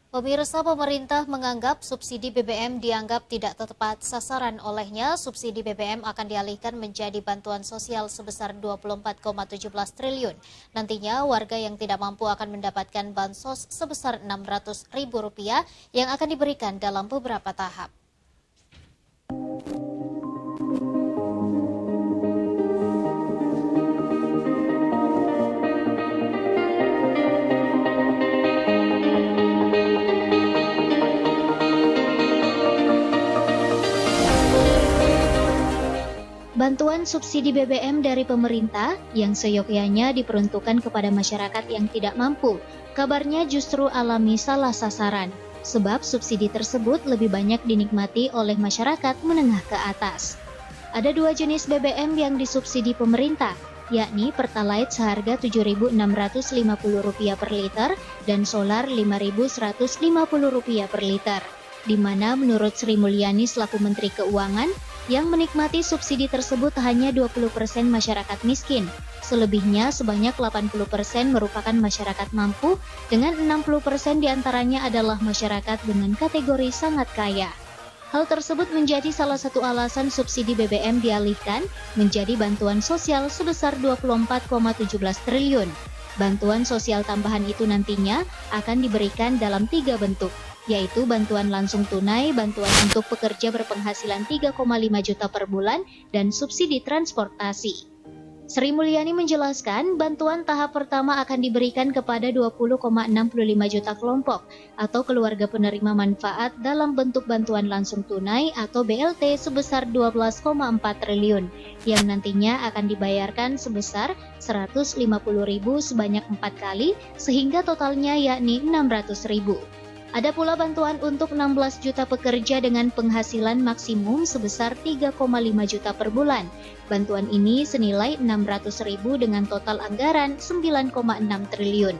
Pemirsa, pemerintah menganggap subsidi BBM dianggap tidak tepat sasaran olehnya. Subsidi BBM akan dialihkan menjadi bantuan sosial sebesar 24,17 triliun. Nantinya warga yang tidak mampu akan mendapatkan bansos sebesar Rp600.000 yang akan diberikan dalam beberapa tahap. Bantuan subsidi BBM dari pemerintah yang seyogyanya diperuntukkan kepada masyarakat yang tidak mampu, kabarnya justru alami salah sasaran, sebab subsidi tersebut lebih banyak dinikmati oleh masyarakat menengah ke atas. Ada dua jenis BBM yang disubsidi pemerintah, yakni Pertalite seharga Rp7.650 per liter dan solar Rp5.150 per liter, di mana menurut Sri Mulyani selaku Menteri Keuangan, yang menikmati subsidi tersebut hanya 20% masyarakat miskin. Selebihnya sebanyak 80% merupakan masyarakat mampu, dengan 60% diantaranya adalah masyarakat dengan kategori sangat kaya. Hal tersebut menjadi salah satu alasan subsidi BBM dialihkan menjadi bantuan sosial sebesar 24,17 triliun. Bantuan sosial tambahan itu nantinya akan diberikan dalam 3 bentuk, yaitu bantuan langsung tunai, bantuan untuk pekerja berpenghasilan 3,5 juta per bulan, dan subsidi transportasi. Sri Mulyani menjelaskan, bantuan tahap pertama akan diberikan kepada 20,65 juta kelompok atau keluarga penerima manfaat dalam bentuk bantuan langsung tunai atau BLT sebesar 12,4 triliun, yang nantinya akan dibayarkan sebesar 150.000 sebanyak 4 kali, sehingga totalnya yakni 600.000. Ada pula bantuan untuk 16 juta pekerja dengan penghasilan maksimum sebesar 3,5 juta per bulan. Bantuan ini senilai 600.000 dengan total anggaran 9,6 triliun.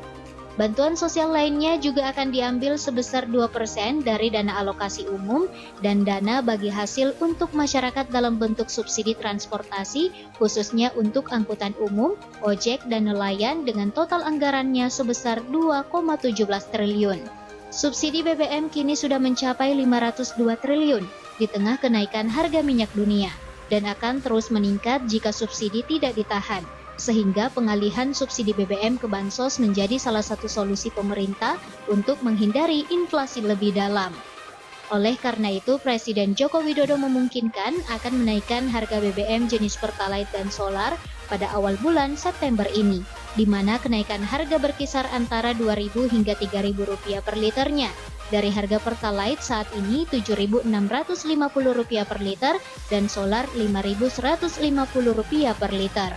Bantuan sosial lainnya juga akan diambil sebesar 2% dari dana alokasi umum dan dana bagi hasil untuk masyarakat dalam bentuk subsidi transportasi, khususnya untuk angkutan umum, ojek, dan nelayan dengan total anggarannya sebesar 2,17 triliun. Subsidi BBM kini sudah mencapai 502 triliun di tengah kenaikan harga minyak dunia dan akan terus meningkat jika subsidi tidak ditahan, sehingga pengalihan subsidi BBM ke bansos menjadi salah satu solusi pemerintah untuk menghindari inflasi lebih dalam. Oleh karena itu, Presiden Joko Widodo memungkinkan akan menaikkan harga BBM jenis Pertalite dan solar pada awal bulan September ini, di mana kenaikan harga berkisar antara Rp2.000 hingga Rp3.000 per liternya. Dari harga Pertalite saat ini Rp7.650 per liter dan solar Rp5.150 per liter.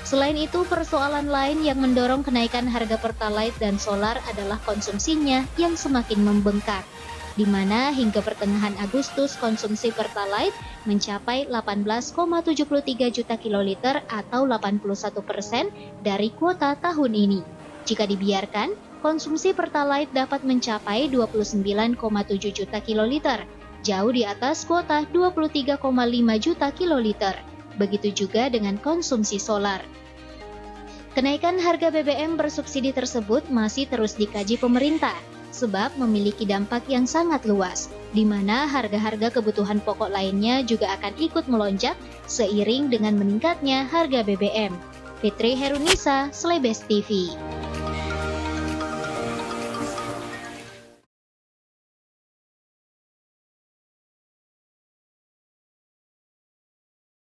Selain itu, persoalan lain yang mendorong kenaikan harga Pertalite dan solar adalah konsumsinya yang semakin membengkak, di mana hingga pertengahan Agustus konsumsi Pertalite mencapai 18,73 juta kiloliter atau 81% dari kuota tahun ini. Jika dibiarkan, konsumsi Pertalite dapat mencapai 29,7 juta kiloliter, jauh di atas kuota 23,5 juta kiloliter. Begitu juga dengan konsumsi solar. Kenaikan harga BBM bersubsidi tersebut masih terus dikaji pemerintah, sebab memiliki dampak yang sangat luas, di mana harga-harga kebutuhan pokok lainnya juga akan ikut melonjak seiring dengan meningkatnya harga BBM. Fitri Herunisa, Slebes TV.